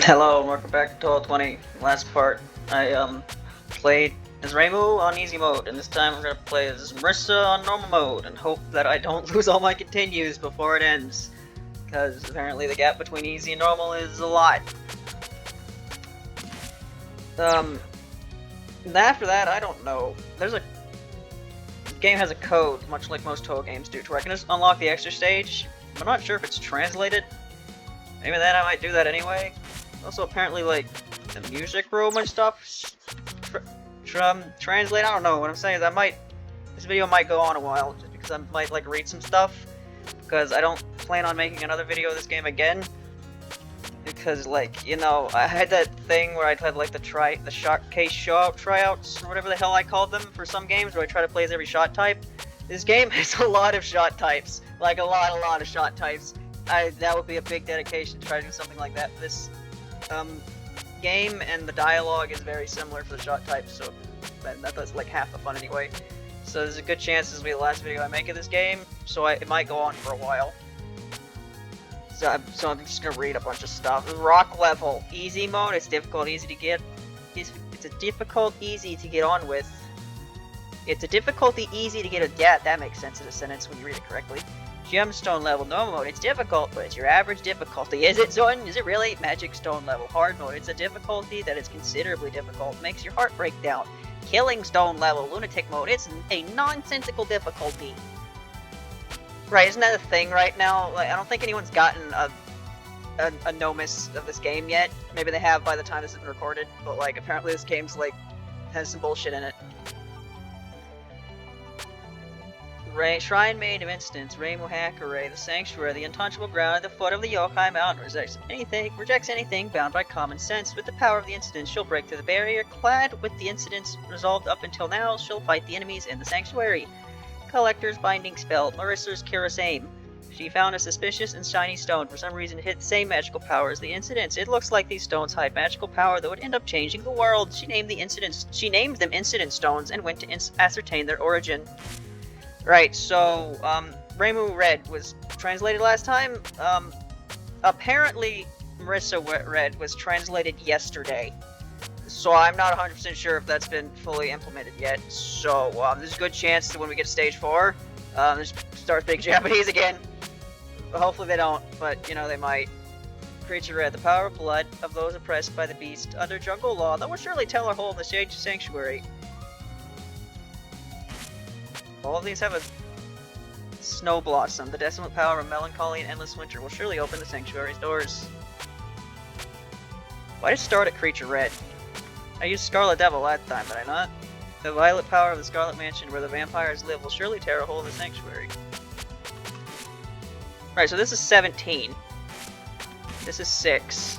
Hello, and welcome back to Touhou 20. Last part, I played as Reimu on easy mode, and this time we're gonna play as Marisa on normal mode, and hope that I don't lose all my continues before it ends, because apparently the gap between easy and normal is a lot. And after that, I don't know. The game has a code, much like most Touhou games do, to where I can just unlock the extra stage. I'm not sure if it's translated. Maybe then I might do that anyway. Also, apparently, like, the music room and stuff translate. I don't know. What I'm saying is this video might go on a while, just because I might, like, read some stuff. Because I don't plan on making another video of this game again. Because, like, you know, I had that thing where I'd had, like, the shot case tryouts, or whatever the hell I called them for some games, where I try to play as every shot type. This game has a lot of shot types. Like, a lot of shot types. That would be a big dedication to try to do something like that for this game, and the dialogue is very similar for the shot types, so that's like half the fun anyway. So there's a good chance this will be the last video I make of this game, so it might go on for a while. So I'm just gonna read a bunch of stuff. Rock level, easy mode. It's difficult, easy to get. It's a difficult, easy to get on with. It's a difficulty, easy to get. Yeah, that makes sense in a sentence when you read it correctly. Gemstone level, normal mode, it's difficult, but it's your average difficulty. Is it, Zoran? Is it really? Magic stone level, hard mode, it's a difficulty that is considerably difficult, makes your heart break down. Killing stone level, lunatic mode, it's a nonsensical difficulty. Right, isn't that a thing right now? Like, I don't think anyone's gotten a no-miss of this game yet. Maybe they have by the time this has been recorded, but like, apparently this game's like, has some bullshit in it. Shrine Maid of Instance, Reimu Hakurai, the Sanctuary, the untouchable ground at the foot of the Yokai Mountain, rejects anything bound by common sense. With the power of the incidents, she'll break through the barrier. Clad with the incidents resolved up until now, she'll fight the enemies in the Sanctuary. Collector's Binding Spell, Marisa's Curious Aim. She found a suspicious and shiny stone. For some reason, it hit the same magical power as the incidents. It looks like these stones hide magical power that would end up changing the world. She named them Incident Stones and went to ascertain their origin. Right, so, Reimu Red was translated last time. Apparently, Marisa Red was translated yesterday. So I'm not 100% sure if that's been fully implemented yet. So, there's a good chance that when we get to stage 4, this starts speaking Japanese again. Hopefully they don't, but, you know, they might. Creature Red, the power of blood of those oppressed by the beast under jungle law. That will surely tell our hole in the sage sanctuary. All of these have a Snow Blossom. The desolate power of melancholy and endless winter will surely open the sanctuary's doors. Why did it start at Creature Red? I used Scarlet Devil last time, did I not? The violet power of the Scarlet Mansion where the vampires live will surely tear a hole in the sanctuary. Right, so this is 17. This is 6.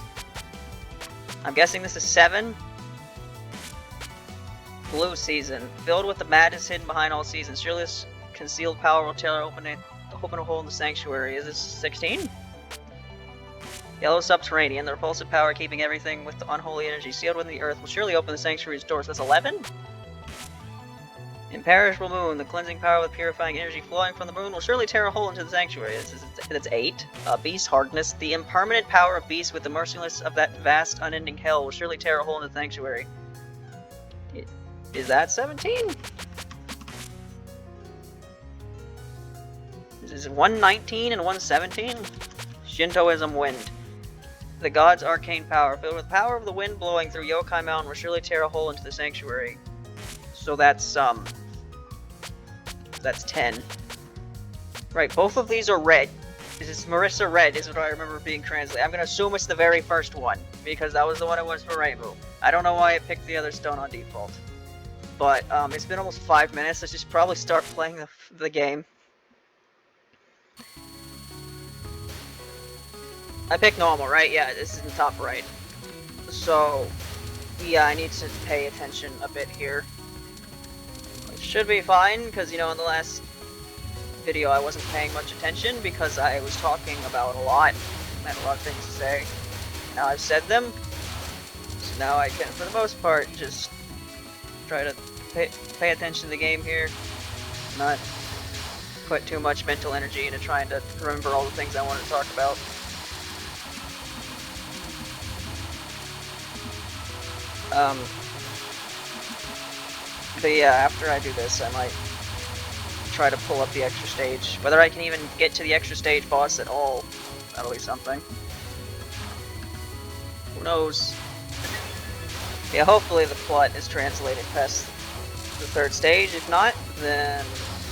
I'm guessing this is 7. Blue Season. Filled with the madness hidden behind all seasons. Surely this concealed power will tear open a hole in the sanctuary. Is this 16? Yellow Subterranean. The repulsive power keeping everything with the unholy energy sealed within the earth will surely open the sanctuary's doors. That's 11? Imperishable Moon. The cleansing power with purifying energy flowing from the moon will surely tear a hole into the sanctuary. That's 8. Beast Hardness. The impermanent power of beasts with the merciless of that vast unending hell will surely tear a hole into the sanctuary. Is that 17? Is it 119 and 117? Shintoism Wind. The god's arcane power, filled with power of the wind blowing through Yokai Mountain, will surely tear a hole into the sanctuary. So that's 10. Right, both of these are red. This is Marisa Red, is what I remember being translated. I'm gonna assume it's the very first one, because that was the one it was for Reimu. I don't know why I picked the other stone on default. But, it's been almost 5 minutes, let's just probably start playing the game. I picked normal, right? Yeah, this is in the top right. So, yeah, I need to pay attention a bit here. It should be fine, because, you know, in the last video I wasn't paying much attention, because I was talking about a lot. I had a lot of things to say. Now I've said them, so now I can, for the most part, just try to pay attention to the game here, not put too much mental energy into trying to remember all the things I wanted to talk about. But yeah, after I do this, I might try to pull up the extra stage. Whether I can even get to the extra stage boss at all, that'll be something. Who knows? Yeah, hopefully the plot is translated past the 3rd stage. If not, then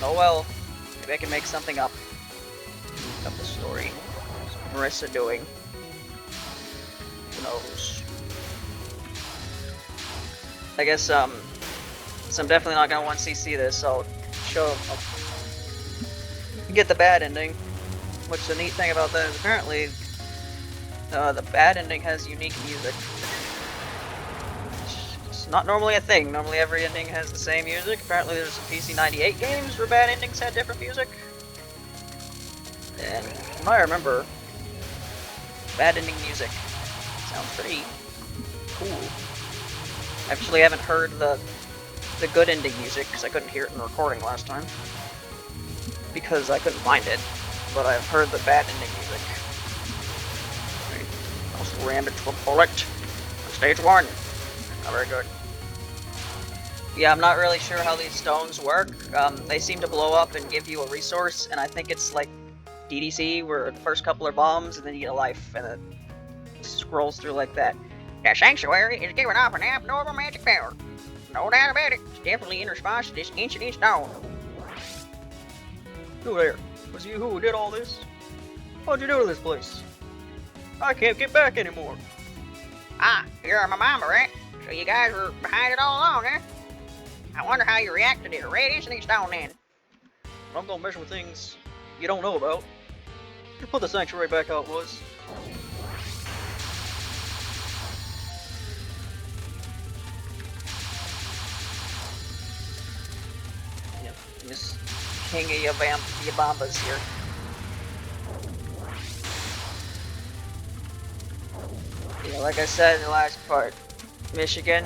oh well. Maybe I can make something up. Make up the story. What's Marisa doing? Who knows? I guess, so I'm definitely not gonna want to CC this, so I'll get the bad ending. Which the neat thing about that is apparently the bad ending has unique music. It's not normally a thing. Normally every ending has the same music. Apparently there's PC98 games where bad endings had different music. And from what I remember, bad ending music sounds pretty cool. Actually, I haven't heard the good ending music because I couldn't hear it in the recording last time because I couldn't find it. But I've heard the bad ending music. I also rammed into a bullet on stage 1. Not very good. Yeah, I'm not really sure how these stones work. They seem to blow up and give you a resource, and I think it's like DDC, where the first couple are bombs, and then you get a life, and it scrolls through like that. The sanctuary is giving off an abnormal magic power. No doubt about it. It's definitely in response to this ancient stone. Who there? Was you who did all this? What'd you do to this place? I can't get back anymore. Ah, you're my mama, right? So you guys were behind it all along, huh? I wonder how you reacted to the red ancient stone then. I'm gonna mess with things you don't know about. You put the sanctuary back how it was. Yep, Miss King of Yabambas here. Yeah, like I said in the last part, Michigan.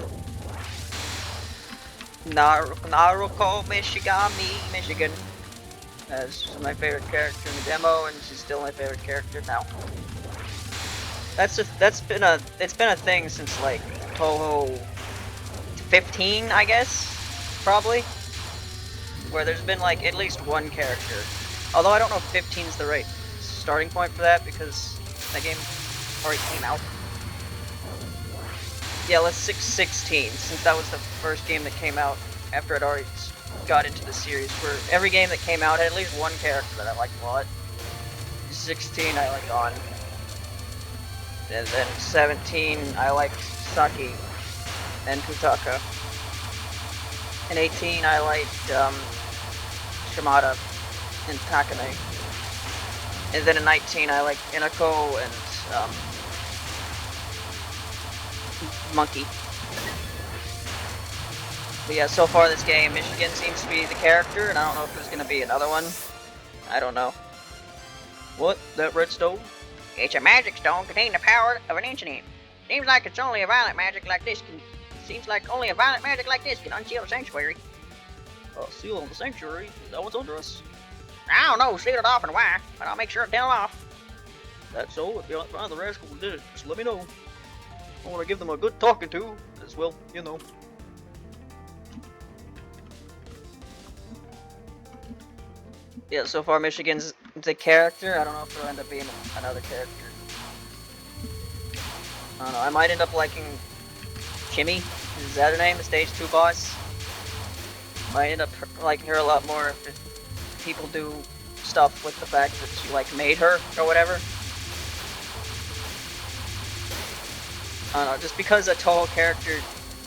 Naruko Michigan. As my favorite character in the demo, and she's still my favorite character now. It's been a thing since like Touhou 15, I guess, probably, where there's been like at least one character. Although I don't know if 15 is the right starting point for that because that game already came out. Yeah, let's 16, since that was the first game that came out after I'd already got into the series, where every game that came out had at least one character that I liked a lot. 16 I liked On. And then 17 I liked Saki and Futaka. And 18 I liked Shimada and Takane. And then in 19 I liked Inako and Monkey. But yeah, so far this game, Michigan seems to be the character, and I don't know if there's gonna be another one. I don't know. What? That red stone? It's a magic stone containing the power of an ancient. Seems like only a violent magic like this can unseal the sanctuary. Seal on the sanctuary? Is that what's under us? I don't know, seal it off and why, but I'll make sure to tell it off. That's so. If you find the rascal who did it, just let me know. I want to give them a good talking to, as well, you know. Yeah, so far Michigan's the character. I don't know if there'll end up being another character. I don't know, I might end up liking Kimmy. Is that her name? The stage 2 boss? Might end up liking her a lot more if people do stuff with the fact that she like made her or whatever. I don't know, just because a Touhou character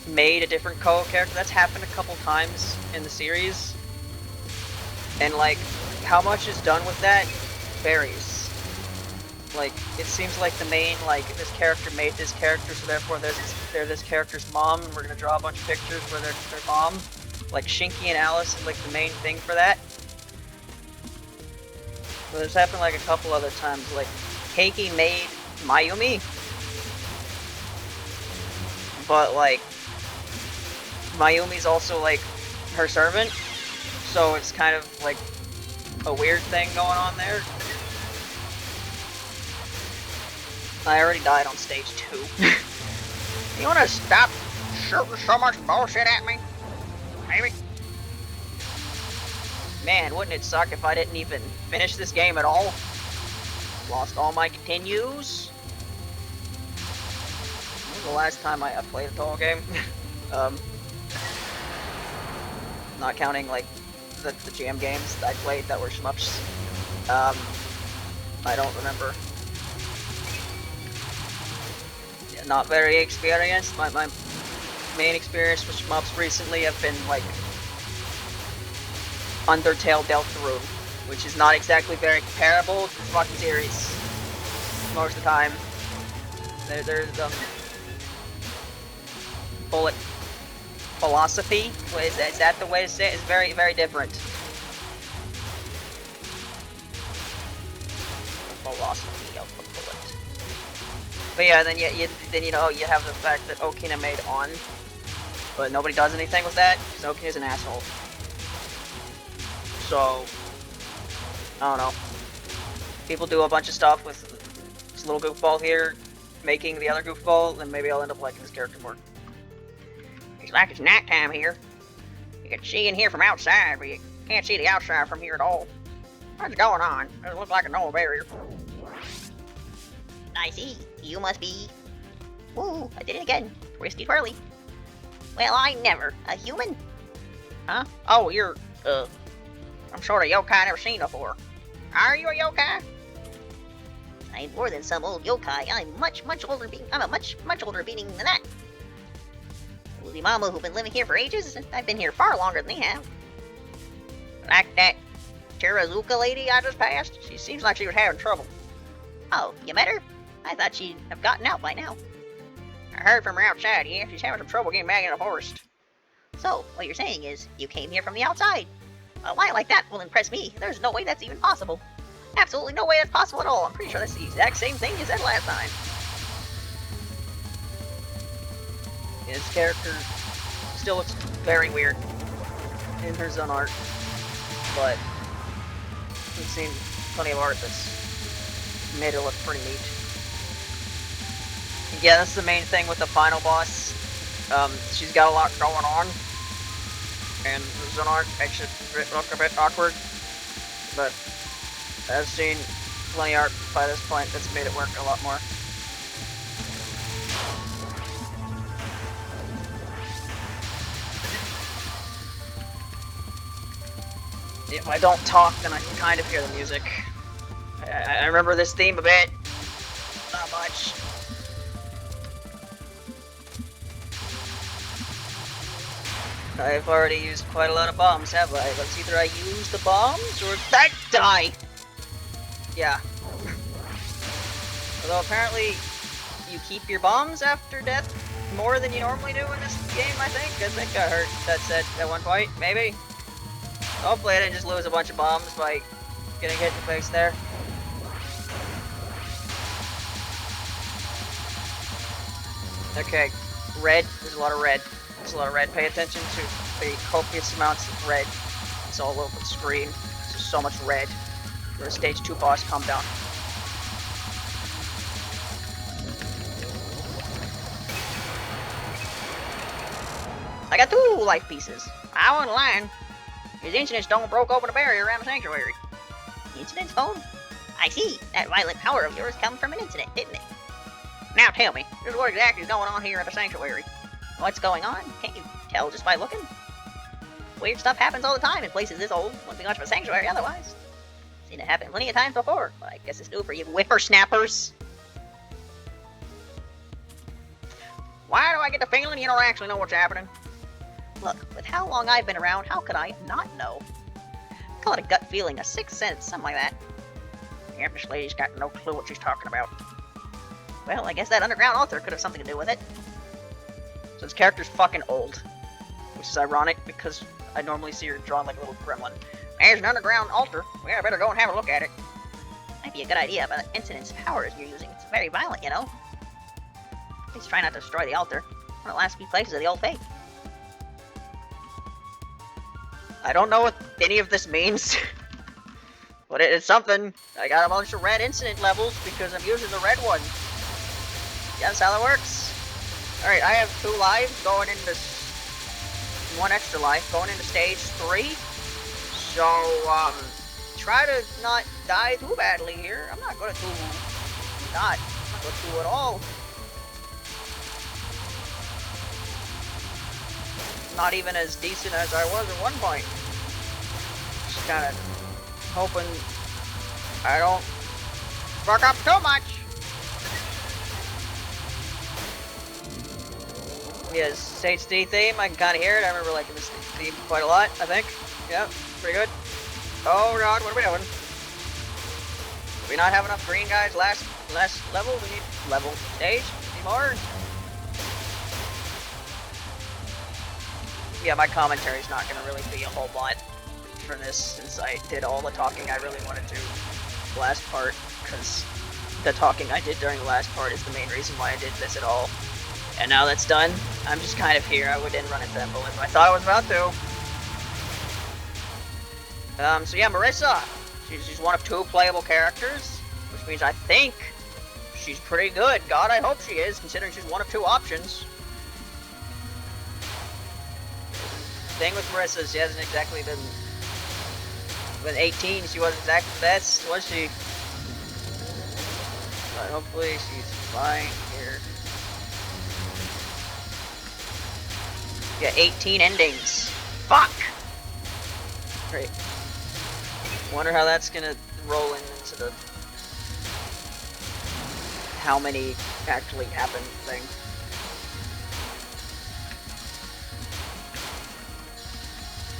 made a different Touhou character, that's happened a couple times in the series. And like, how much is done with that varies. Like, it seems like the main, like, this character made this character, so therefore they're this character's mom, and we're gonna draw a bunch of pictures where they're their mom. Like, Shinky and Alice is like the main thing for that. So this happened like a couple other times, like, Keiki made Mayumi, but like, Mayumi's also like her servant, so it's kind of like a weird thing going on there. I already died on stage 2. You wanna stop shooting so much bullshit at me? Maybe? Man, wouldn't it suck if I didn't even finish this game at all? Lost all my continues. When was the last time I played a Touhou game? Not counting like the jam games I played that were shmups. I don't remember. Yeah, not very experienced. My main experience with shmups recently have been like Undertale Deltarune, which is not exactly very comparable to the fucking series. Most of the time. There's bullet philosophy. Is that the way to say it? It's very, very different. Philosophy of the bullet. But yeah, then you know you have the fact that Okina made On, but nobody does anything with that because Okina's an asshole. So I don't know. People do a bunch of stuff with this little goofball here, making the other goofball, then maybe I'll end up liking this character more. It's like it's nighttime here. You can see in here from outside, but you can't see the outside from here at all. What's going on? Doesn't look like a normal barrier. I see. You must be... Ooh, I did it again. Twisty twirly. Well, I never. A human? Huh? Oh, you're, some sort of yokai I've never seen before. Are you a yokai? I'm more than some old yokai. I'm a much older being than that. The mama who've been living here for ages. I've been here far longer than they have. Like that Terazuka lady I just passed. She seems like she was having trouble. Oh, you met her? I thought she'd have gotten out by now. I heard from her outside, yeah. She's having some trouble getting back in the forest. So, what you're saying is, you came here from the outside. A lie like that will impress me. There's no way that's even possible. Absolutely no way that's possible at all. I'm pretty sure that's the exact same thing you said last time. His character still looks very weird in her Zone art, but we've seen plenty of art that's made it look pretty neat. Yeah, that's the main thing with the final boss. She's got a lot going on, and the Zone art makes it look a bit awkward, but I've seen plenty of art by this point that's made it work a lot more. If I don't talk, then I can kind of hear the music. I remember this theme a bit. Not much. I've already used quite a lot of bombs, have I? Let's either I use the bombs or that die! Yeah. Although apparently you keep your bombs after death more than you normally do in this game, I think I heard that said at one point, maybe? Hopefully I didn't just lose a bunch of bombs by getting hit in the face there. Okay, red, there's a lot of red. There's a lot of red. Pay attention to the copious amounts of red. It's all over the screen. There's so much red. For a stage 2 boss, calm down. I got 2 life pieces. I wasn't lying. His incident stone broke open a barrier around the sanctuary. Incident stone? I see. That violent power of yours come from an incident, didn't it? Now tell me, just what exactly is going on here at the sanctuary? What's going on? Can't you tell just by looking? Weird stuff happens all the time in places this old. Wouldn't be much of a sanctuary otherwise. Seen it happen plenty of times before. I guess it's new for you whippersnappers. Why do I get the feeling you don't actually know what's happening? Look, with how long I've been around, how could I not know? Call it a gut feeling, a sixth sense, something like that. Yeah, this lady's got no clue what she's talking about. Well, I guess that underground altar could have something to do with it. So this character's fucking old. Which is ironic, because I normally see her drawn like a little gremlin. There's an underground altar. We better go and have a look at it. Might be a good idea, but the incident's powers you're using, it's very violent, you know? Please try not to destroy the altar. One of the last few places of the old faith. I don't know what any of this means. But it's something. I got a bunch of red incident levels because I'm using the red one. Yeah, that's how that works. Alright, I have 2 lives going into... 1 extra life going into stage 3. So, try to not die too badly here. I'm not gonna do... not gonna do at all. Not even as decent as I was at one point. Just kinda hoping I don't fuck up too much. Yeah, stage 3 theme, I can kinda hear it. I remember liking this theme quite a lot, I think. Yeah, pretty good. Oh god, what are we doing? Do we not have enough green guys last level? We need level stage. Any more? Yeah, my commentary's not gonna really be a whole lot for this since I did all the talking I really wanted to last part, because the talking I did during the last part is the main reason why I did this at all. And now that's done, I'm just kind of here. I didn't run into that bullet, but I thought I was about to. So yeah, Marisa. She's one of 2 playable characters, which means I think she's pretty good. God, I hope she is, considering she's one of 2 options. Thing with Marisa, she hasn't exactly been 18. She wasn't exactly the best, was she? But hopefully she's fine here. Yeah, 18 endings. Fuck! Great. Wonder how that's gonna roll into the how many actually happen thing.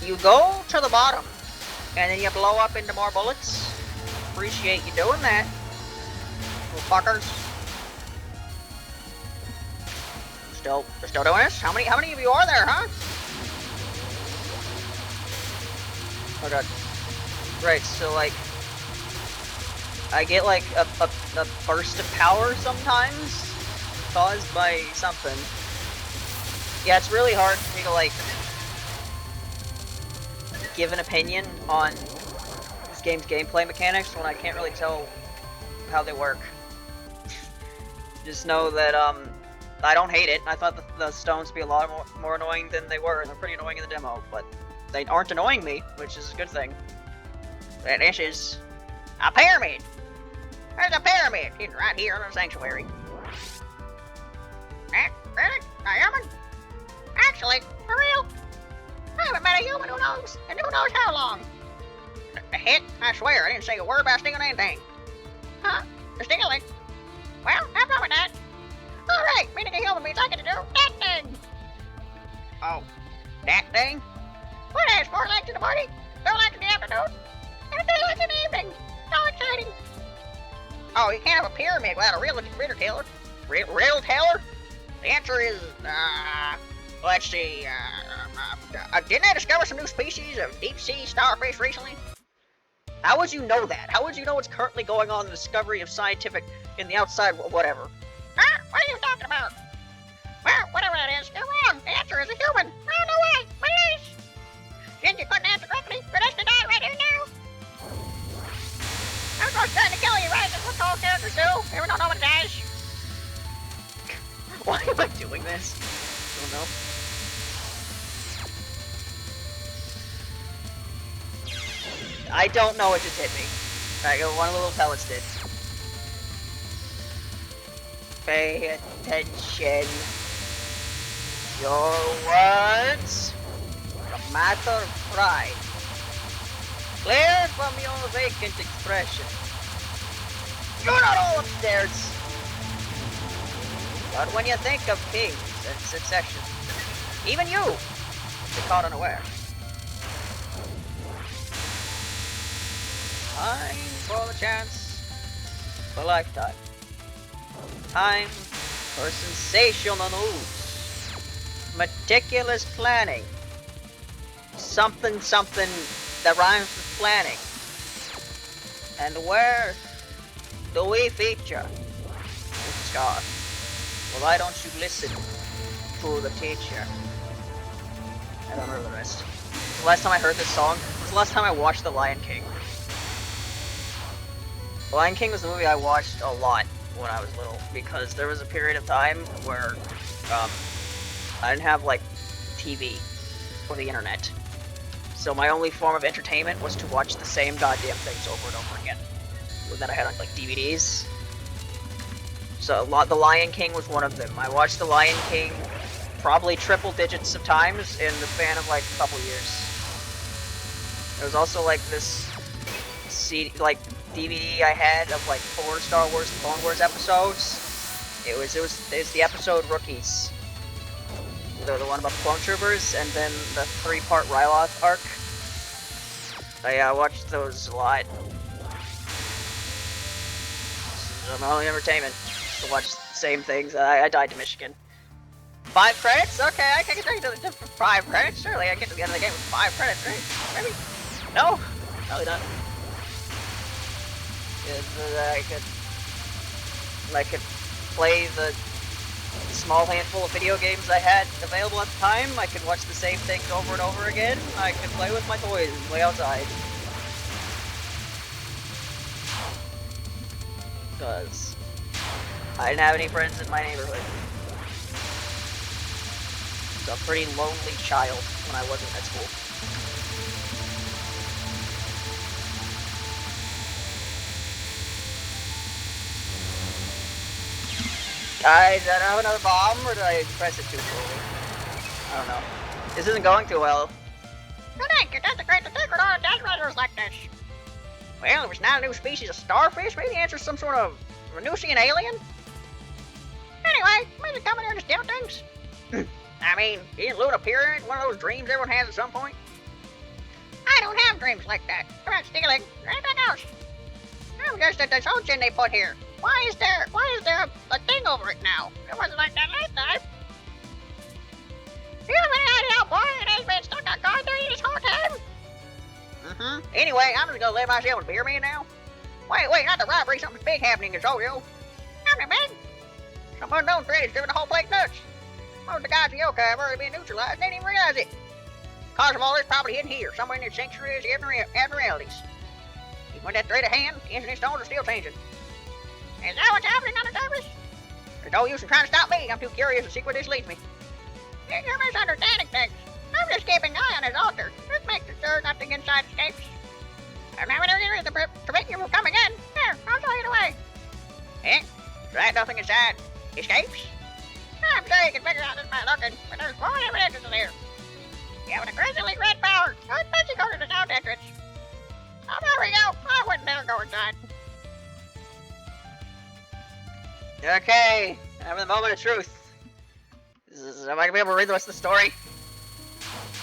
You go to the bottom, and then you blow up into more bullets. Appreciate you doing that, little fuckers. We're still doing this? How many of you are there, huh? Oh god. Right, so like, I get like a burst of power sometimes, caused by something. Yeah, it's really hard for me to like, give an opinion on this game's gameplay mechanics when I can't really tell how they work. Just know that, I don't hate it. I thought the stones would be a lot more annoying than they were, and they're pretty annoying in the demo, but they aren't annoying me, which is a good thing. And this is a pyramid! There's a pyramid hidden right here in the sanctuary. Really? A human? Actually, for real? I haven't met a human who knows, and who knows how long. The heck? I swear, I didn't say a word about stealing anything. Huh? You're stealing? Well, have fun with that. Alright, meeting a human means I get to do that thing. Oh, that thing? What has 4 legs in the morning, 2 legs in the afternoon, and 3 legs in the evening? So exciting. Oh, you can't have a pyramid without a riddle teller. Riddle teller? The answer is, let's see, didn't I discover some new species of deep-sea starfish recently? How would you know that? How would you know what's currently going on in the discovery of scientific in the outside whatever? Huh? What are you talking about? Well, whatever that is, you're wrong. The answer is a human. Well, no way. Please. Since you couldn't answer correctly, you're destined to die right here now. I'm just trying to kill you, right? That's what all characters do. Everyone don't know what it is. Why am I doing this? I don't know. I don't know what just hit me. Alright, go one of the little pellets did. Pay attention. Your words are a matter of pride. Clear from your vacant expression. You're not all upstairs. But when you think of kings and succession, even you get caught unaware. Time for the chance of a lifetime. Time for sensational news. Meticulous planning. Something that rhymes with planning. And where do we feature? Scar. Well, why don't you listen to the teacher? I don't remember the rest. The last time I heard this song was the last time I watched The Lion King. The Lion King was a movie I watched a lot when I was little, because there was a period of time where I didn't have like TV or the internet. So my only form of entertainment was to watch the same goddamn things over and over again. That I had on like DVDs. So The Lion King was one of them. I watched The Lion King probably triple digits of times in the span of like a couple years. There was also like this DVD I had of like 4 Star Wars Clone Wars episodes. It was the episode Rookies. The one about the Clone Troopers, and then the 3-part Ryloth arc. I watched those a lot. This is my only entertainment to watch the same things. I died to Michigan. 5 credits? Okay, I can get to 5 credits. Surely I can get to the end of the game with 5 credits, right? Maybe? No? Probably not. I could play the small handful of video games I had available at the time. I could watch the same things over and over again. I could play with my toys and play outside. Because I didn't have any friends in my neighborhood. I was a pretty lonely child when I wasn't at school. Did I have another bomb, or did I press it too slowly? I don't know. This isn't going too well. No thank you, desecrate the sacred art of death riders like this. Well, if it's not a new species of starfish, maybe the answer's some sort of Venusian alien? Anyway, maybe come in here and steal things. I mean, isn't Luna Pyramid one of those dreams everyone has at some point? I don't have dreams like that. I'm not stealing anything else. I'm just at this ocean they put here. Why is there a thing over it now? It wasn't like that last time. You have any idea how boring it has been stuck outside there this whole time? Anyway, I'm just gonna let myself a beer man now. Wait, not the robbery. Something big happening in Touhou. Something big? Some unknown threat has driven the whole place nuts. Most of the guys in Yokai have already been neutralized and didn't even realize it. Cause of all this, probably hidden here, somewhere in the sanctuaries of abnormalities. Even with that threat at hand, the incident stones are still changing. Is that what's happening on the surface? There's no use in trying to stop me. I'm too curious to see where this leads me. You're misunderstanding things. I'm just keeping an eye on his altar. Just making sure nothing inside escapes. I'm not going to prevent you from coming in. Here, I'll show you the way. Eh? Right, nothing inside escapes? I'm sure you can figure out this by looking, but there's more evidence in there. Yeah, with a crazily red power. I'd bet you go to the south entrance. Oh, there we go. I wouldn't dare go inside. Okay, I'm in the moment of truth. Am I gonna be able to read the rest of the story?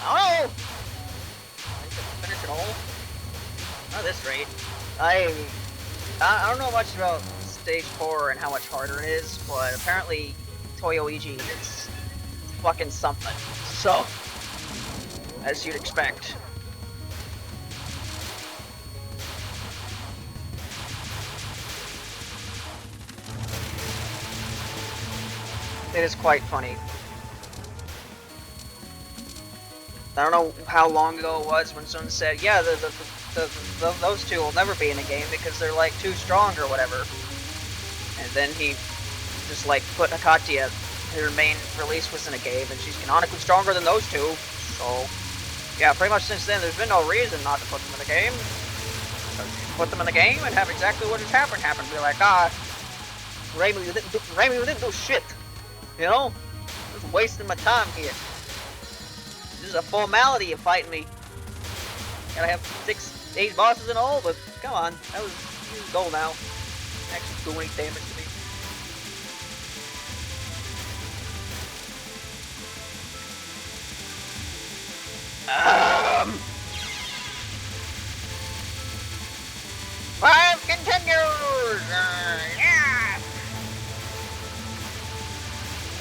Oh! I can finish it all? Not this rate. I don't know much about Stage 4 and how much harder it is, but apparently Toyoiji is fucking something. So, as you'd expect. It is quite funny. I don't know how long ago it was when someone said, yeah, those two will never be in a game because they're like too strong or whatever. And then he just like put Hakatia, her main release was in a game, and she's canonically stronger than those two. So, yeah, pretty much since then there's been no reason not to put them in the game. So put them in the game and have exactly what has happened. Be like, Raimi, you didn't do shit. You know? Just wasting my time here. This is a formality of fighting me. Gotta have 8 bosses in all, but come on. That was goal now. Actually do any damage to me. Five continues! Yeah!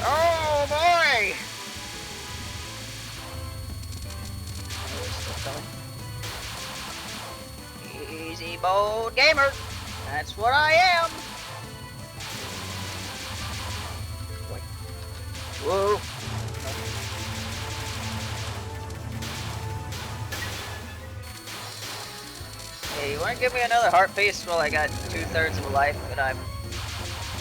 Oh boy! Easy mode gamer. That's what I am. Wait. Whoa. Hey, you wanna give me another heart piece? Well, I got 2/3 of a life, but I'm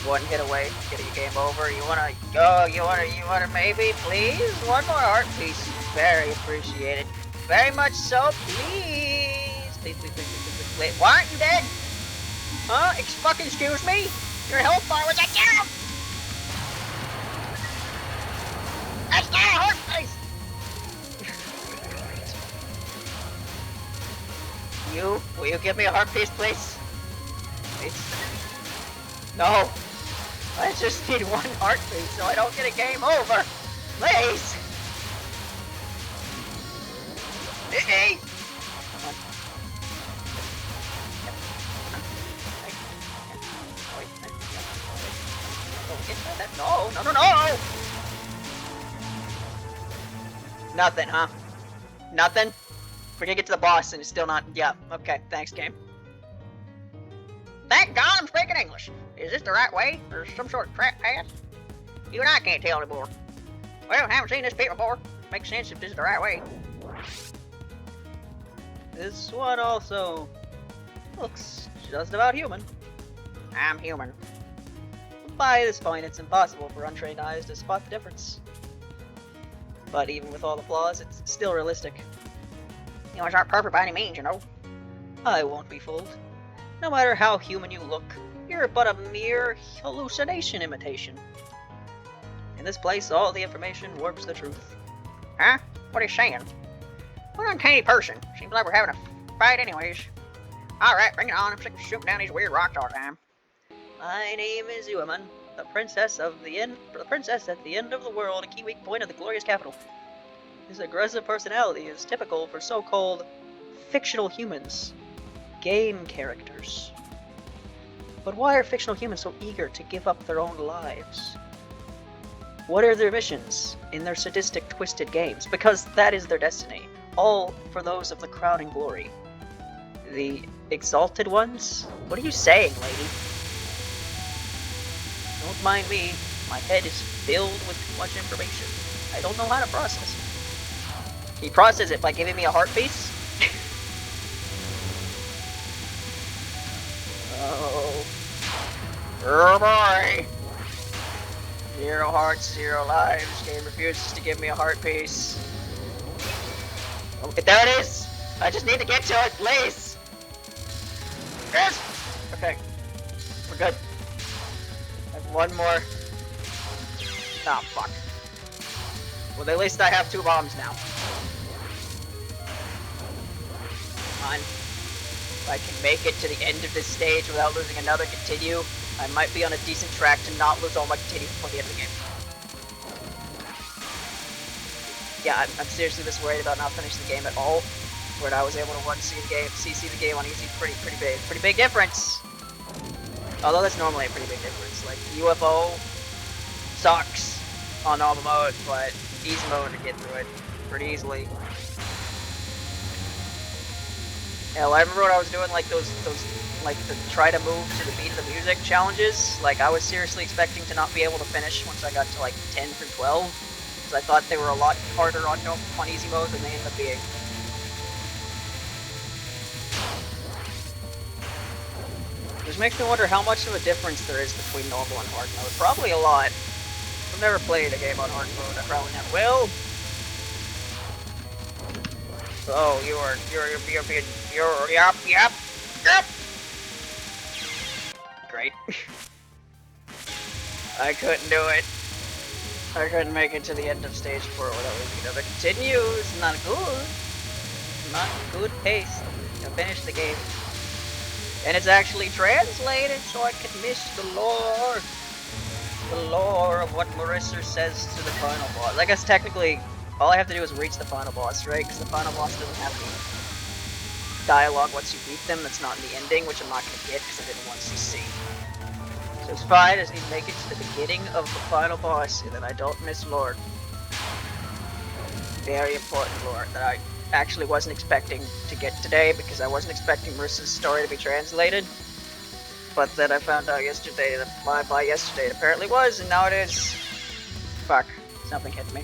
one hit away from getting a game over. You wanna go? You wanna maybe, please? One more heart piece. Very appreciated. Very much so, please. Please. Why aren't you dead? Huh? Fucking excuse me? Your health bar was at zero! That's not a heart piece! Will you give me a heart piece, please? Please. No! I just need one heart piece so I don't get a game over! Please! Hey! Come on. No! Nothing, huh? Nothing? We're gonna get to the boss and it's still not. Yeah, okay, thanks, game. Thank God I'm speaking English. Is this the right way? Or some sort of trap path? You and I can't tell anymore. Well, I haven't seen this pit before. Makes sense if this is the right way. This one also looks just about human. I'm human. By this point, it's impossible for untrained eyes to spot the difference. But even with all the flaws, it's still realistic. Humans aren't perfect by any means, you know. I won't be fooled. No matter how human you look, you're but a mere hallucination imitation. In this place, all the information warps the truth. Huh? What are you saying? What an uncanny person. Seems like we're having a fight anyways. Alright, bring it on. I'm sick of shooting down these weird rocks all the time. My name is Ueman, the princess at the end of the world, a key weak point of the glorious capital. His aggressive personality is typical for so-called fictional humans, game characters. But why are fictional humans so eager to give up their own lives? What are their missions in their sadistic, twisted games? Because that is their destiny, all for those of the crowning glory. The exalted ones? What are you saying, lady? Don't mind me, my head is filled with too much information. I don't know how to process it. Can you process it by giving me a heart piece? Oh. Oh boy! 0 hearts, 0 lives. Game refuses to give me a heart piece. Oh, there it is! I just need to get to it, please! Yes! Okay. We're good. I have one more. Oh, fuck. Well, at least I have 2 bombs now. Come on. If I can make it to the end of this stage without losing another continue, I might be on a decent track to not lose all my continues before the end of the game. Yeah, I'm seriously this worried about not finishing the game at all. Where I was able to see the game on easy, pretty big difference. Although that's normally a pretty big difference. Like UFO sucks on normal mode, but easy mode to get through it pretty easily. Hell, I remember when I was doing like those like the try to move to the beat of the music challenges. Like I was seriously expecting to not be able to finish once I got to like 10 through 12, because I thought they were a lot harder on easy mode than they ended up being. Which makes me wonder how much of a difference there is between normal and hard mode. Probably a lot. I've never played a game on hard mode. I probably never will. Oh, yep. Great. I couldn't do it. I couldn't make it to the end of stage 4 without losing another continues. Not good. Not good pace to finish the game. And it's actually translated so I can miss the lore. The lore of what Marisa says to the final boss. I guess technically, all I have to do is reach the final boss, right? Because the final boss doesn't have any dialogue once you beat them that's not in the ending, which I'm not going to get because I didn't want CC. So it's fine, I just need to make it to the beginning of the final boss, and then I don't miss lore. Very important lore that I actually wasn't expecting to get today, because I wasn't expecting Marisa's story to be translated. But then I found out yesterday that by yesterday it apparently was, and now it is. Fuck. Something hit me.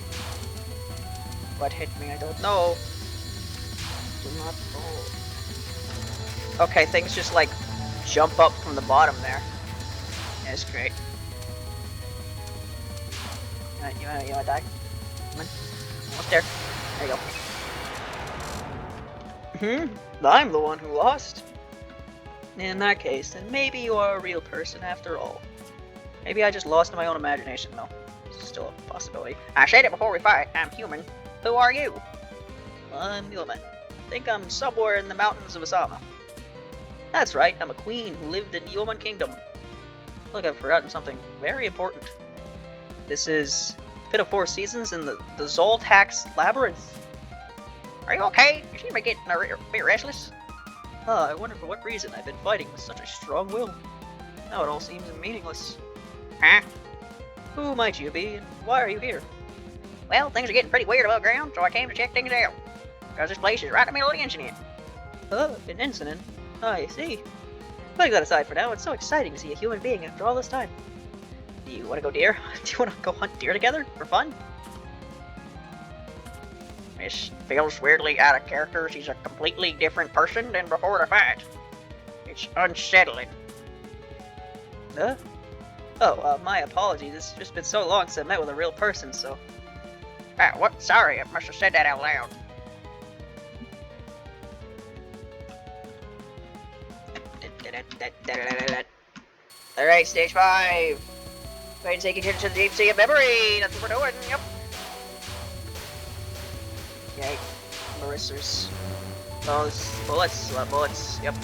What hit me? I don't know. Do not know. Okay, things just like jump up from the bottom there. That's great. You wanna die? Come on. Almost there. There you go. I'm the one who lost. In that case, then maybe you are a real person after all. Maybe I just lost in my own imagination, though. It's still a possibility. I said it before we fight. I'm human. Who are you? I'm human. I think I'm somewhere in the mountains of Osama. That's right, I'm a queen who lived in the human kingdom. Look, I've forgotten something very important. This is Pit of Four Seasons in the Zoltax Labyrinth. Are you okay? You seem to be getting a bit restless. I wonder for what reason I've been fighting with such a strong will. Now it all seems meaningless. Huh? Who might you be, and why are you here? Well, things are getting pretty weird above ground, so I came to check things out. Because this place is right in the middle of the incident. Oh, an incident? I see. Putting that aside for now, it's so exciting to see a human being after all this time. Do you want to go deer? Do you want to go hunt deer together for fun? This feels weirdly out of character. She's a completely different person than before the fight. It's unsettling. My apologies. It's just been so long since I met with a real person, so... Ah, what? Sorry, I must have said that out loud. Alright, stage 5. Go ahead and take you to the deep sea of memory. That's what we're doing. Yep. Okay. Marisa's. Oh, bullets. Yep.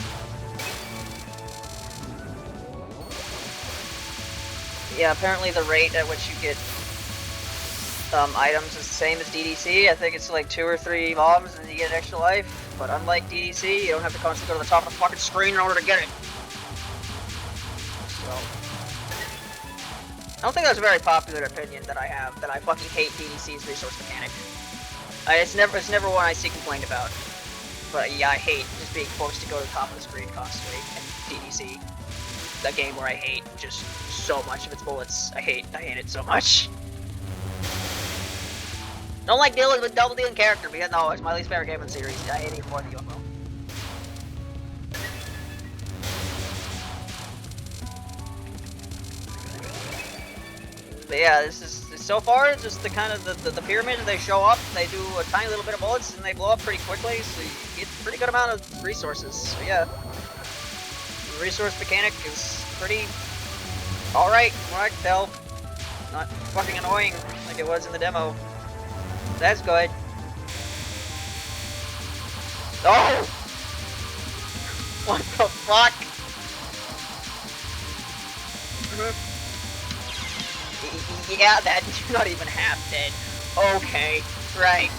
Yeah, apparently the rate at which you get items is the same as DDC. I think it's like 2 or 3 bombs and you get an extra life. But unlike DDC, you don't have to constantly go to the top of the fucking screen in order to get it. So, I don't think that's a very popular opinion that I have, that I fucking hate DDC's resource mechanic. It's never one I see complained about. But yeah, I hate just being forced to go to the top of the screen constantly in DDC. A game where I hate just so much of its bullets. I hate it so much. Don't like dealing with double dealing character because no, it's my least favorite game in the series. I hate it even more than UFO. But yeah, this is so far just the kind of the pyramids. They show up, they do a tiny little bit of bullets, and they blow up pretty quickly. So you get a pretty good amount of resources. So yeah, the resource mechanic is pretty alright. From what I can tell, not fucking annoying like it was in the demo. That's good. Oh! What the fuck? Yeah, that you're not even half dead. Okay, right.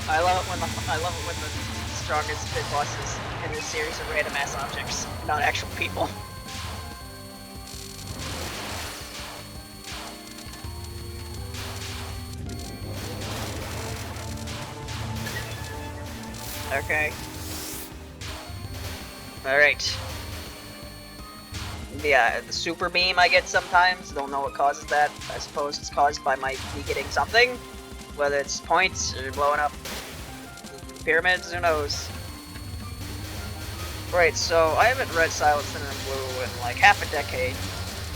I love it when the strongest big bosses in this series are random ass objects, not actual people. Okay. Alright. Yeah, the super beam I get sometimes, don't know what causes that. I suppose it's caused by me getting something. Whether it's points or blowing up pyramids, who knows. Right, so I haven't read Silent Sinner and Blue in like half a decade.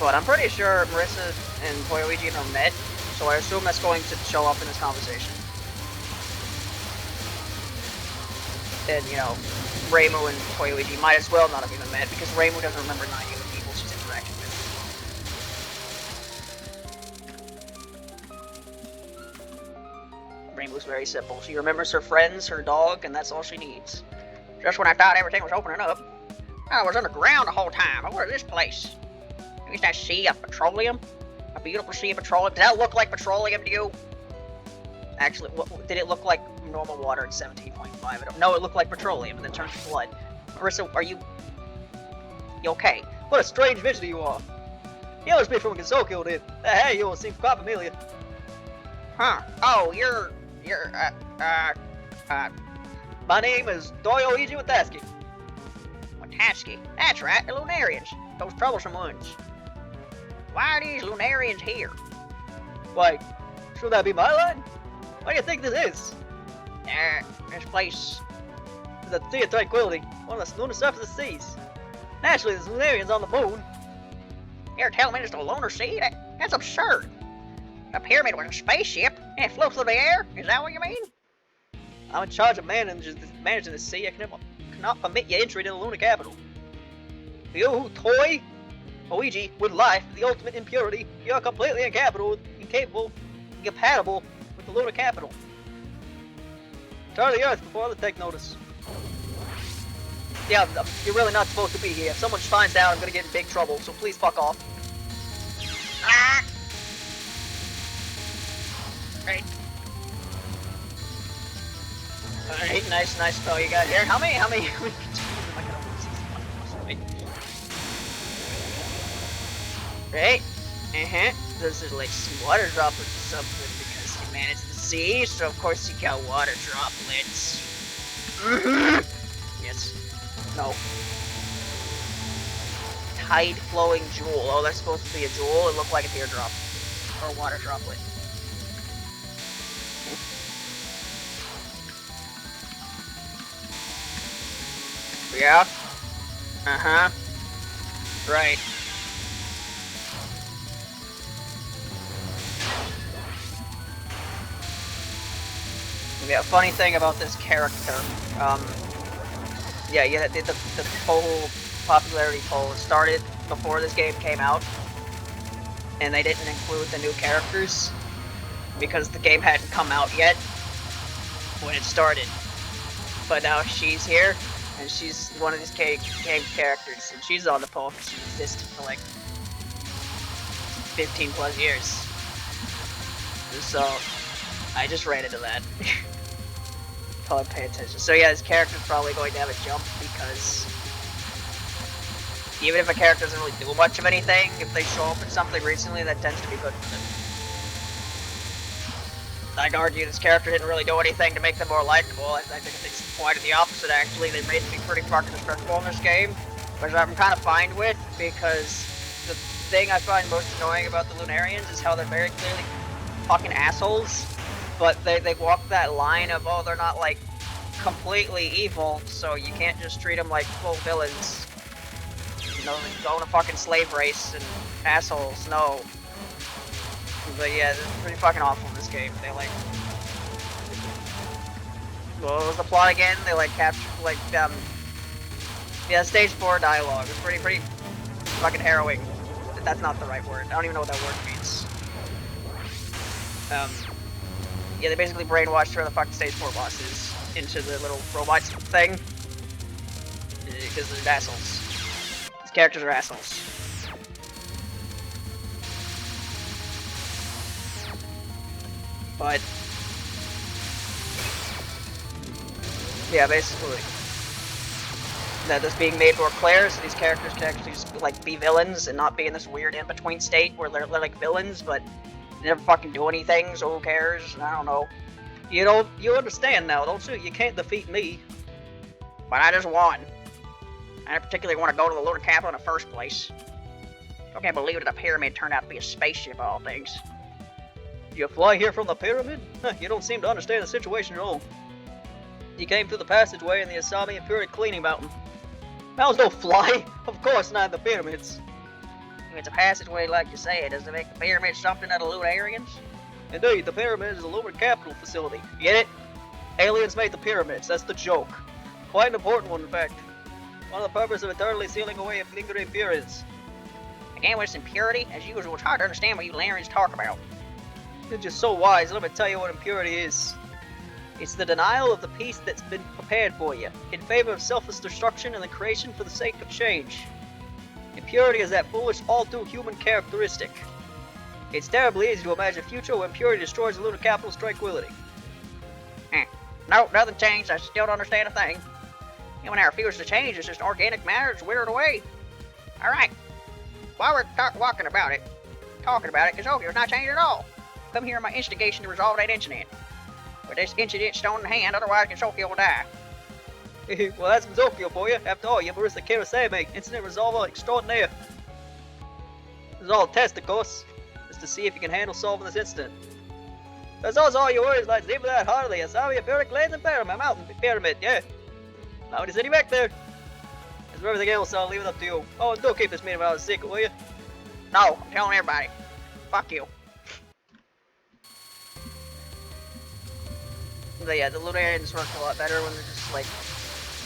But I'm pretty sure Marisa and Toyoichi have met, so I assume that's going to show up in this conversation. And, you know, Reimu and Toyoichi might as well not have even met, because Reimu doesn't remember 9 human people she's interacting with. Reimu's very simple. She remembers her friends, her dog, and that's all she needs. Just when I thought everything was opening up, I was underground the whole time. What is this place? Is that sea of petroleum? A beautiful sea of petroleum? Does that look like petroleum to you? Actually, what, did it look like normal water at 17.5? No, it looked like petroleum and then turned to blood. Marisa, are you okay? What a strange visitor you are. You must be from Gazoko then. Hey, you all seem quite familiar. Huh. Oh, you're, My name is Toyoichi Wataski. Wataski? That's right, the Lunarians. Those troublesome ones. Why are these Lunarians here? Why, should that be my line? What do you think this is? This place... The Sea of Tranquility, one of the lunar surface of the seas. Naturally, there's Lunarians on the moon. You're telling me there's a lunar sea? That's absurd. A pyramid was a spaceship and it flew through the air? Is that what you mean? I'm in charge of managing the sea. I cannot permit your entry to the lunar capital. You who toy Luigi with life, the ultimate impurity, you're completely incompatible with the lunar capital. Turn to the earth before others take notice. Yeah, you're really not supposed to be here. If someone finds out, I'm gonna get in big trouble, so please fuck off. Ah! Right. Alright, nice spell you got here. How many containers am I gonna lose? Right? This is like some water droplets or something because you managed the sea, so of course you got water droplets. Yes. No. Tide flowing jewel. Oh, that's supposed to be a jewel? It looked like a teardrop. Or a water droplet. Yeah. Right. Yeah, funny thing about this character, yeah, the Touhou popularity poll started before this game came out, and they didn't include the new characters, because the game hadn't come out yet when it started. But now she's here, and she's one of these game characters, and she's on the poll because she existed for like 15 plus years. So, I just ran into that. Probably pay attention. So yeah, this character's probably going to have a jump because even if a character doesn't really do much of anything, if they show up in something recently, that tends to be good for them. I'd argue this character didn't really do anything to make them more likable. I think it's quite the opposite, actually. They made me pretty fucking respectful in this game, which I'm kind of fine with, because the thing I find most annoying about the Lunarians is how they're very clearly fucking assholes. But they walk that line of, oh, they're not, like, completely evil, so you can't just treat them like full villains. You know, like, go in a fucking slave race and assholes, no. But yeah, they're pretty fucking awful in this game. They, like... What was the plot again? They, like, capture, like, yeah, stage 4 dialogue. It's pretty fucking harrowing. That's not the right word. I don't even know what that word means. Yeah, they basically brainwashed her, the fucking stage 4 bosses, into the little robot thing. Because they're assholes. These characters are assholes. But... yeah, basically. That is being made more clear, so these characters can actually just, like, be villains and not be in this weird in-between state where they're like villains, but they never fucking do anything, so who cares? I don't know. You understand now, don't you? You can't defeat me. But I just won. I didn't particularly want to go to the lunar capital in the first place. I can't believe that the pyramid turned out to be a spaceship of all things. You fly here from the pyramid? You don't seem to understand the situation at all. You came through the passageway in the Asami Imperial Cleaning Mountain. That was no fly. Of course not in the pyramids. If it's a passageway like you say, does it make the pyramid something of the Lunarians? Indeed, the pyramid is a lunar capital facility. Get it? Aliens made the pyramids, that's the joke. Quite an important one, in fact. One of the purposes of eternally sealing away lingering impurities. Again, with this impurity, as usual, it's hard to understand what you Lunarians talk about. You're just so wise, let me tell you what impurity is. It's the denial of the peace that's been prepared for you, in favor of selfless destruction and the creation for the sake of change. Impurity is that foolish, all-too-human characteristic. It's terribly easy to imagine a future where impurity destroys the lunar capital's tranquility. No, nothing changed. I still don't understand a thing. Human air refuses to change. It's just organic matter. It's withered away. Alright. While we're talking about it, Kazoki was not changed at all. Come here on my instigation to resolve that incident. With this incident stone in hand, otherwise Kazoki will die. Well, that's Kazoki for you. After all, you're Marisa Kirasame, incident resolver extraordinaire. This is all a test, of course. Just to see if you can handle solving this incident. That's also all your worries, lads. Leave that heartily. Asami Imperial Lands and Pyramid Mountain Pyramid, yeah. Now it is any back there. As for everything else, I'll leave it up to you. Oh, and don't keep this meeting about a secret, will you? No, I'm telling everybody. Fuck you. yeah, the Lunarians work a lot better when they're just like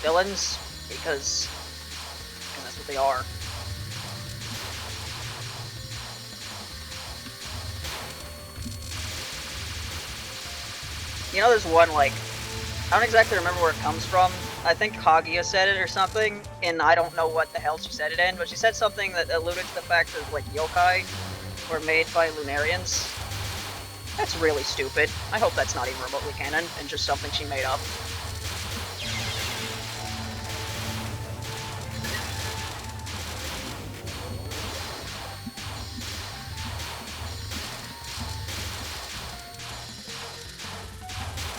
villains, because that's what they are. You know, there's one, like, I don't exactly remember where it comes from. I think Kaguya said it or something, and I don't know what the hell she said it in, but she said something that alluded to the fact that, like, yokai were made by Lunarians. That's really stupid. I hope that's not even remotely canon, and just something she made up.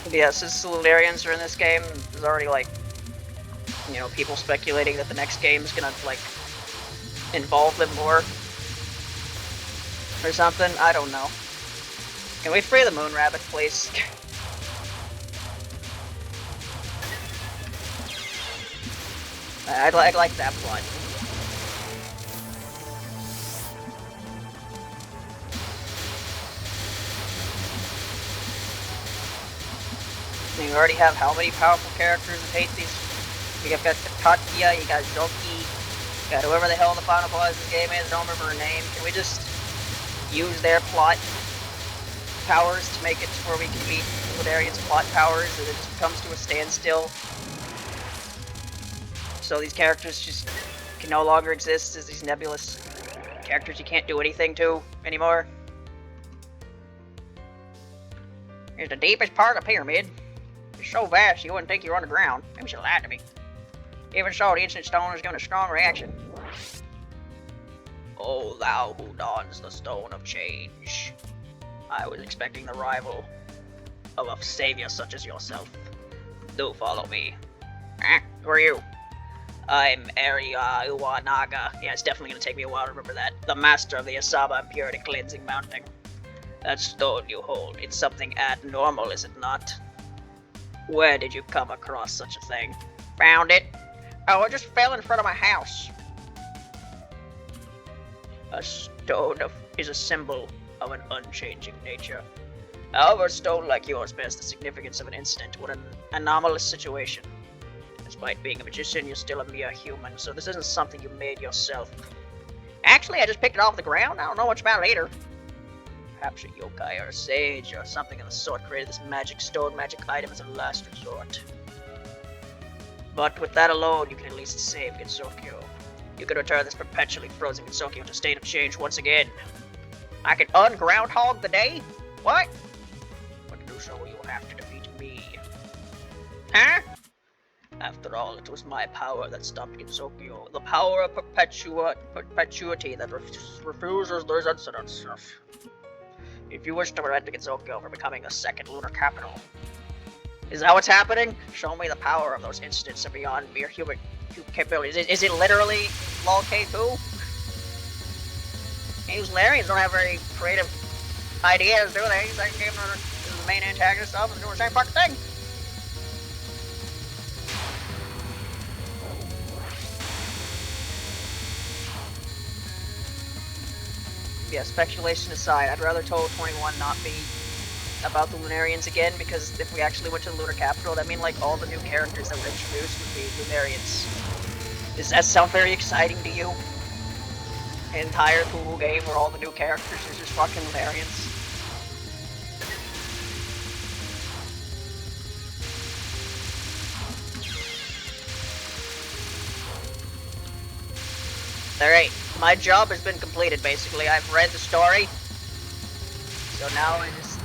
But yeah, since the Lunarians are in this game, there's already, like, you know, people speculating that the next game is gonna, like, involve them more. Or something. I don't know. Can we free the moon rabbit, please? I'd like that plot. You already have how many powerful characters that hate these? You got Katya, you got Joki, you got whoever the hell the final boss of this game is, I don't remember her name. Can we just use their plot powers to make it to where we can beat Lunarian's plot powers, and it just comes to a standstill? So these characters just can no longer exist as these nebulous characters you can't do anything to anymore. Here's the deepest part of the pyramid. It's so vast you wouldn't think you're underground. Maybe she lied to me. Even so, the instant stone is given a strong reaction. O thou who dons the stone of change. I was expecting the rival of a savior such as yourself. Do follow me. Who are you? I'm Arya Uwanaga. Yeah, it's definitely gonna take me a while to remember that. The master of the Asaba Impurity Cleansing Mountain. That stone you hold, it's something abnormal, is it not? Where did you come across such a thing? Found it. Oh, it just fell in front of my house. A stone is a symbol of an unchanging nature. However, a stone like yours bears the significance of an instant or an anomalous situation. Despite being a magician, you're still a mere human, so this isn't something you made yourself. Actually, I just picked it off the ground. I don't know much about it either. Perhaps a yokai or a sage or something of the sort created this magic stone magic item as a last resort. But with that alone, you can at least save Gensokyo. You can return this perpetually frozen Gensokyo to a state of change once again. I can un-groundhog the day? What? But to do so, you will have to defeat me. Huh? After all, it was my power that stopped Gensokyo. The power of perpetuity that refuses those incidents. If you wish to prevent Gensokyo from becoming a second lunar capital. Is that what's happening? Show me the power of those incidents and beyond mere human capabilities. Is it literally LOL K2? These Larians don't have very creative ideas, do they? Second game is the main antagonist of and doing the same fucking thing. Yeah, speculation aside, I'd rather Touhou 21 not be about the Lunarians again, because if we actually went to the lunar capital, that mean like all the new characters that were introduced would be Lunarians. Does that sound very exciting to you? An entire Touhou game where all the new characters are just fucking Lunarians. Alright, my job has been completed basically. I've read the story. So now I just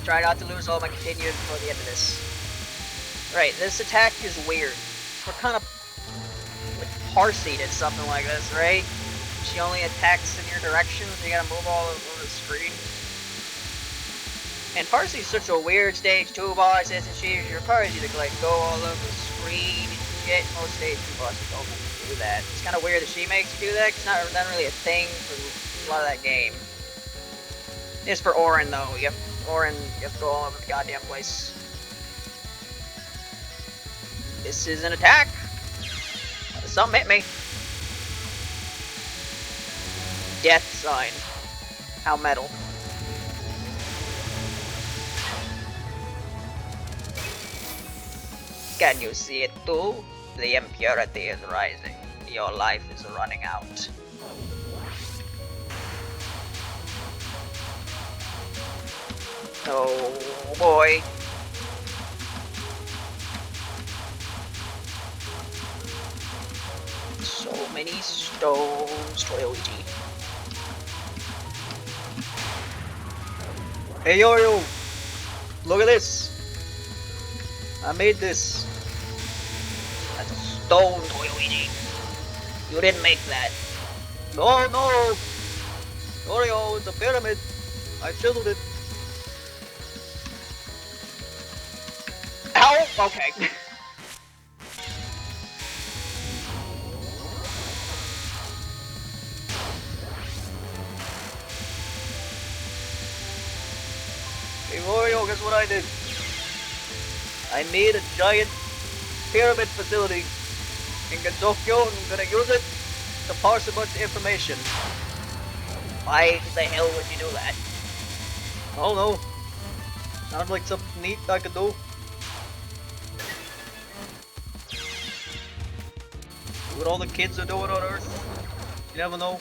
try not to lose all my continues before the end of this. Right, this attack is weird. We're kind of like Parsi did something like this, right? She only attacks in your direction, so you gotta move all over the screen. And Parsi's such a weird stage 2 boss, isn't she? She requires you to like go all over the screen and shit. Most stage 2 bosses don't do that. It's kind of weird that she makes you do that. It's not really a thing for a lot of that game. It's for Orin though. You have to go all over the goddamn place. This is an attack. Something hit me. Death sign. How metal. Can you see it too? The impurity is rising. Your life is running out. Oh boy. So many stones, Toyoichi. Hey Yorio! Look at this! I made this. That's a stone, Toyoichi. You didn't make that. No, no! Yorio, it's a pyramid. I chiseled it. Ow! Okay. Hey Wario, guess what I did? I made a giant pyramid facility in Tokyo, and I'm gonna use it to parse a bunch of information. Why the hell would you do that? I don't know. Sounds like something neat I could do. Do what all the kids are doing on Earth. You never know.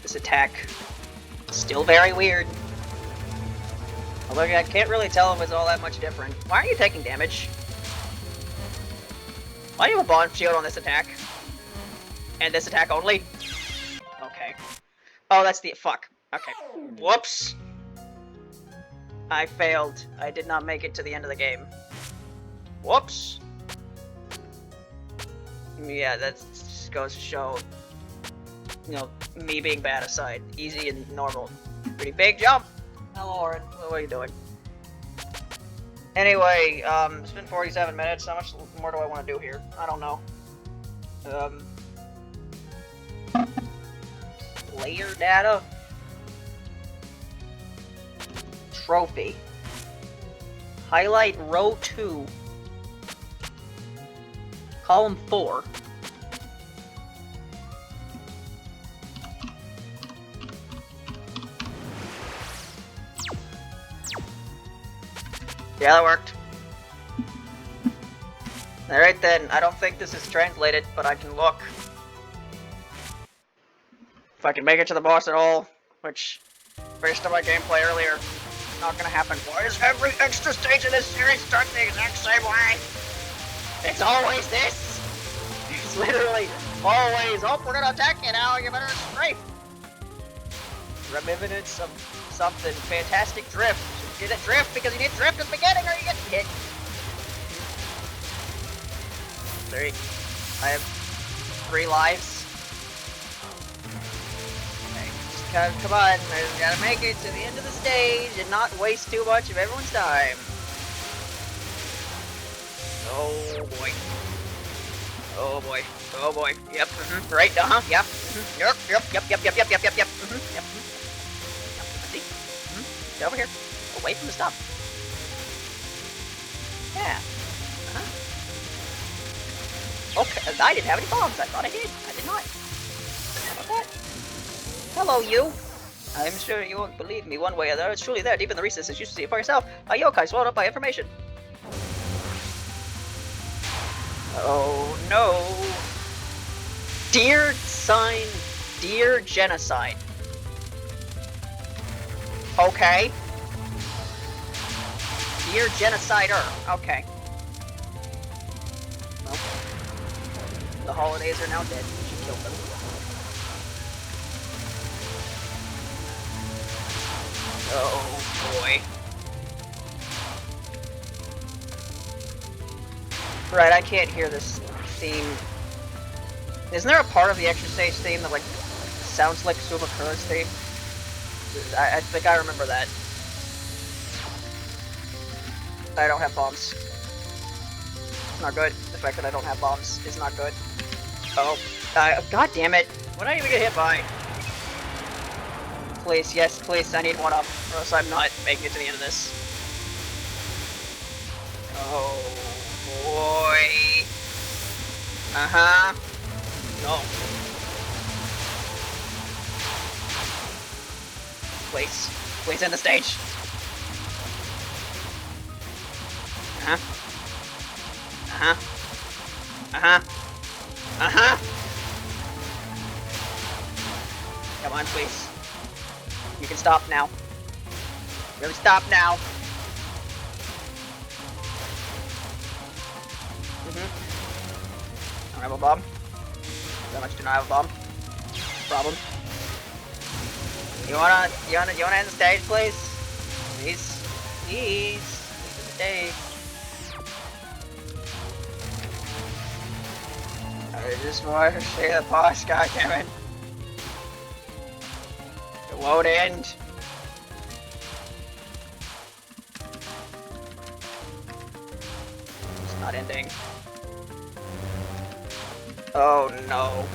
This attack, still very weird. Although I can't really tell if it's all that much different. Why are you taking damage? Why do you have a bond shield on this attack? And this attack only? Okay. Oh, that's the- fuck. Okay. Whoops! I failed. I did not make it to the end of the game. Whoops! Yeah, that just goes to show, you know, me being bad aside. Easy and normal. Pretty big jump! Hello, Lauren. What are you doing? Anyway, it's been 47 minutes. How much more do I want to do here? I don't know. Player data? Trophy. Highlight row 2. Column 4. Yeah, that worked. Alright then, I don't think this is translated, but I can look. If I can make it to the boss at all, which, based on my gameplay earlier, not gonna happen. Why is every extra stage in this series start the exact same way? It's always this! It's literally always, oh, we're gonna attack you now, you better strafe! Reminiscence of something, fantastic drift. Did it drift because you didn't drift at the beginning or you get hit? Three. I have 3 lives. Okay, just gotta, come on, I gotta make it to the end of the stage and not waste too much of everyone's time. Oh boy. Oh boy. Oh boy. Yep. Right. Yep. Yep. Yep. Get over here. Away from the stuff. Yeah. Okay, I didn't have any bombs. I thought I did. I did not. How about that? Hello, you. I'm sure you won't believe me one way or the other. It's truly there, deep in the recesses. You should see it for yourself. A yokai swallowed up by information. Oh no. Dear sign, dear genocide. Okay. Dear genocider. Okay. Well, the holidays are now dead. We should kill them. Oh boy. Right, I can't hear this theme. Isn't there a part of the extra stage theme that like sounds like Sumakura's theme? I think I remember that. I don't have bombs. It's not good. The fact that I don't have bombs is not good. Oh, god damn it! What did I even get hit by? Please, yes, please, I need one up, or else I'm not making it to the end of this. Oh boy. No. Please. Please end the stage. Uh-huh. Uh-huh. Uh-huh. Uh-huh! Come on, please. You can stop now. Really stop now. I don't have a bomb. How much do I have a bomb? Problem. You wanna end the stage, please? Please. Please. End the stage. I just want to see the boss, goddammit. It won't end. It's not ending. Oh no.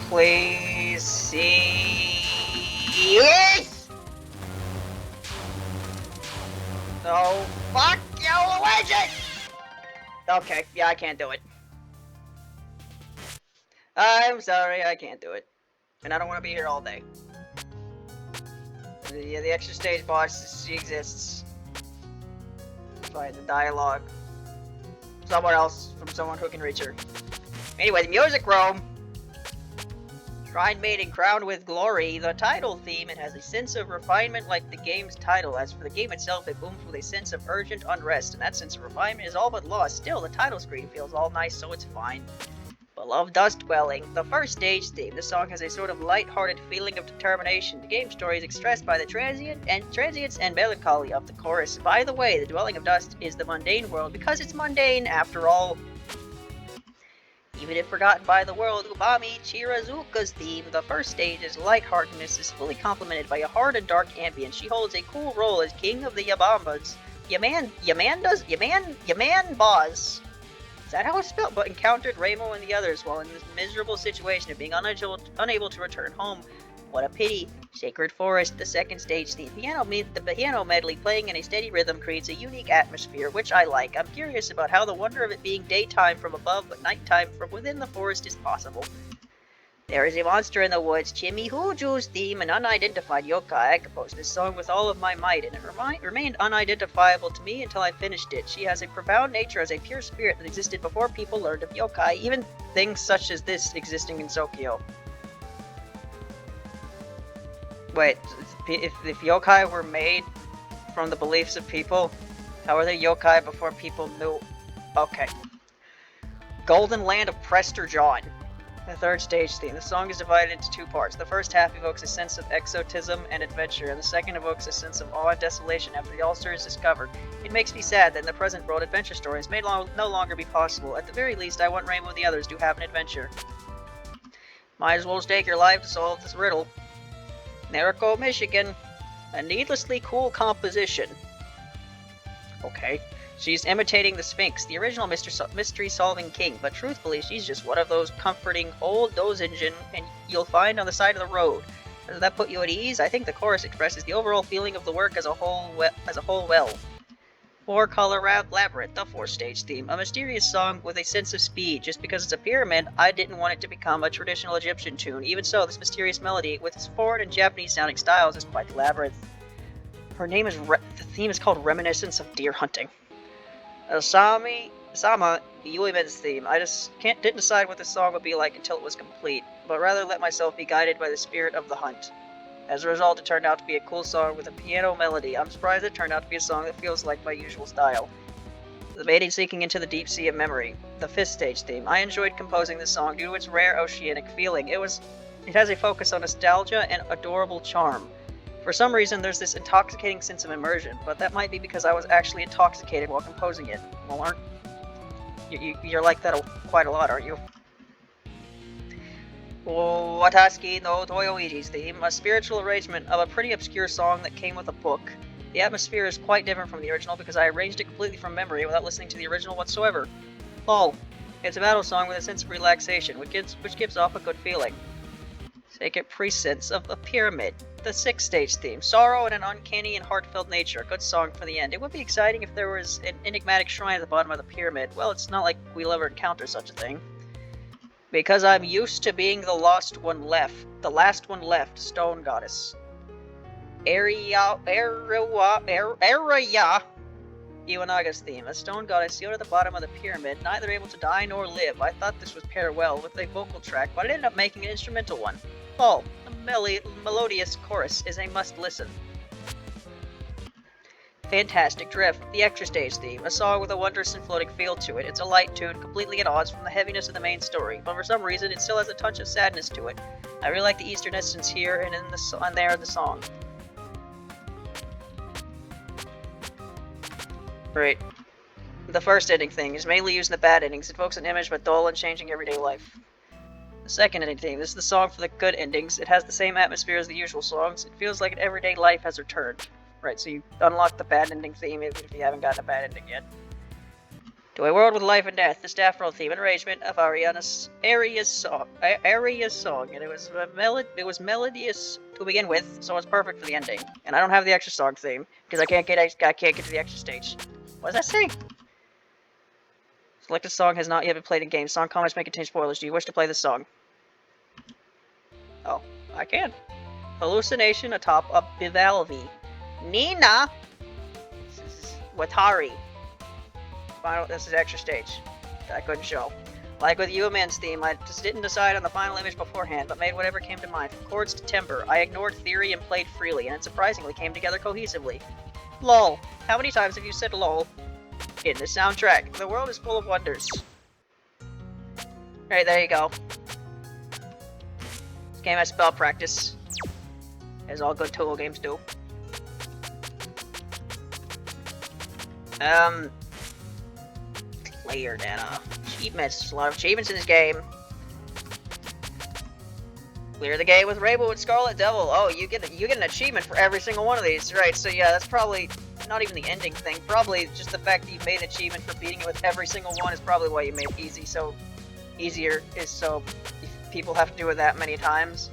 Please see. Yes! No. Fuck you, Luigi! Okay, yeah, I can't do it. I'm sorry, I can't do it. And I don't want to be here all day. Yeah, the extra stage boss, she exists. Find the dialogue. Somewhere else, from someone who can reach her. Anyway, the music room! Shrine Maiden crowned with glory, the title theme, it has a sense of refinement like the game's title. As for the game itself, it booms with a sense of urgent unrest, and that sense of refinement is all but lost. Still, the title screen feels all nice, so it's fine. Beloved Dust Dwelling, the first stage theme. This song has a sort of light-hearted feeling of determination. The game's story is expressed by the transience and melancholy of the chorus. By the way, the Dwelling of Dust is the mundane world because it's mundane after all. Even if forgotten by the world, Ubami Chirazuka's theme, the first stage's lightheartedness is fully complemented by a hard and dark ambience. She holds a cool role as king of the Yabambas. Yaman Boz. Is that how it's spelled? But encountered Ramo and the others while in this miserable situation of being unable to return home. What a pity. Sacred Forest, the second stage theme. The piano medley playing in a steady rhythm creates a unique atmosphere, which I like. I'm curious about how the wonder of it being daytime from above but nighttime from within the forest is possible. There is a monster in the woods. Chimihuju's theme, an unidentified yokai. I composed this song with all of my might, and it remained unidentifiable to me until I finished it. She has a profound nature as a pure spirit that existed before people learned of yokai, even things such as this existing in Tokyo. Wait, if yokai were made from the beliefs of people, how are they yokai before people knew? Okay. Golden Land of Prester John. The third stage theme. The song is divided into two parts. The first half evokes a sense of exotism and adventure, and the second evokes a sense of awe and desolation after the All-Star is discovered. It makes me sad that in the present world, adventure stories may no longer be possible. At the very least, I want Rainbow and the others to have an adventure. Might as well stake your life to solve this riddle. Nariko, Michigan. A needlessly cool composition. Okay. She's imitating the Sphinx, the original mystery-solving king, but truthfully, she's just one of those comforting old doujinjin and you'll find on the side of the road. Does that put you at ease? I think the chorus expresses the overall feeling of the work as a whole well. Four-color labyrinth, the fourth-stage theme. A mysterious song with a sense of speed. Just because it's a pyramid, I didn't want it to become a traditional Egyptian tune. Even so, this mysterious melody, with its foreign and Japanese-sounding styles, is quite the labyrinth. Her name is the theme is called Reminiscence of Deer Hunting. Sama Yuimen's theme. I just didn't decide what the song would be like until it was complete, but rather let myself be guided by the spirit of the hunt. As a result, it turned out to be a cool song with a piano melody. I'm surprised it turned out to be a song that feels like my usual style. The maiden sinking into the deep sea of memory. The fifth stage theme. I enjoyed composing this song due to its rare oceanic feeling. It has a focus on nostalgia and adorable charm. For some reason, there's this intoxicating sense of immersion, but that might be because I was actually intoxicated while composing it. Well, you're like that quite a lot, aren't you? Wataski no Toyoichi's theme, a spiritual arrangement of a pretty obscure song that came with a book. The atmosphere is quite different from the original because I arranged it completely from memory without listening to the original whatsoever. Lol. It's a battle song with a sense of relaxation, which gives off a good feeling. Sacred Presence of the Pyramid. The sixth stage theme. Sorrow and an uncanny and heartfelt nature. A good song for the end. It would be exciting if there was an enigmatic shrine at the bottom of the pyramid. Well, it's not like we'll ever encounter such a thing. Because I'm used to being the last one left, stone goddess. Area Iwanaga's theme. A stone goddess sealed at the bottom of the pyramid, neither able to die nor live. I thought this would pair well with a vocal track, but I ended up making an instrumental one. Oh, the melodious chorus is a must-listen. Fantastic Drift, the extra stage theme, a song with a wondrous and floating feel to it. It's a light tune, completely at odds from the heaviness of the main story, but for some reason it still has a touch of sadness to it. I really like the Eastern essence here and in the song. Right. The first ending thing is mainly used in the bad endings. It evokes an image but dull and changing everyday life. The second ending theme, this is the song for the good endings. It has the same atmosphere as the usual songs. It feels like an everyday life has returned. Right, so you unlock the bad ending theme even if you haven't gotten a bad ending yet. To a world with life and death, the staff roll theme and arrangement of Aria's song, and it was melodious to begin with, so it's perfect for the ending. And I don't have the extra song theme because I can't get to the extra stage. What does that say? Selected song has not yet been played in game. Song comments may contain spoilers. Do you wish to play this song? Oh, I can. Hallucination atop a Bivalvi. Nina! This is Watari. Final, this is extra stage. I couldn't show. Like with Yuman's theme, I just didn't decide on the final image beforehand, but made whatever came to mind. From chords to timbre, I ignored theory and played freely, and it surprisingly came together cohesively. LOL. How many times have you said LOL in the soundtrack? The world is full of wonders. Alright, there you go. This game has spell practice, as all good Touhou games do. Player data. Achievements. There's a lot of achievements in this game. Clear the game with Rainbow and Scarlet Devil. Oh, you get an achievement for every single one of these, right? So yeah, that's probably not even the ending thing. Probably just the fact that you made an achievement for beating it with every single one is probably why you made it easy. So easier is so people have to do it that many times.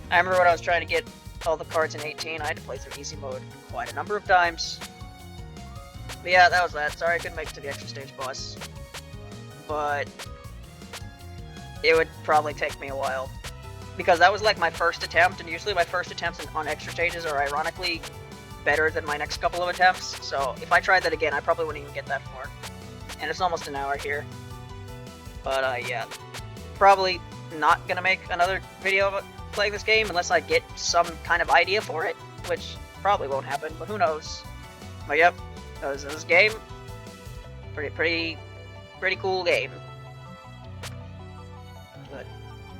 I remember when I was trying to get all the cards in 18, I had to play through easy mode quite a number of times. But yeah, that was that. Sorry I couldn't make it to the extra stage boss. But it would probably take me a while. Because that was like my first attempt, and usually my first attempts on extra stages are ironically better than my next couple of attempts. So if I tried that again, I probably wouldn't even get that far. And it's almost an hour here. But yeah, probably not gonna make another video of playing this game unless I get some kind of idea for it, which probably won't happen, but who knows. But yep, this game, pretty cool game. But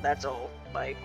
that's all. Bye.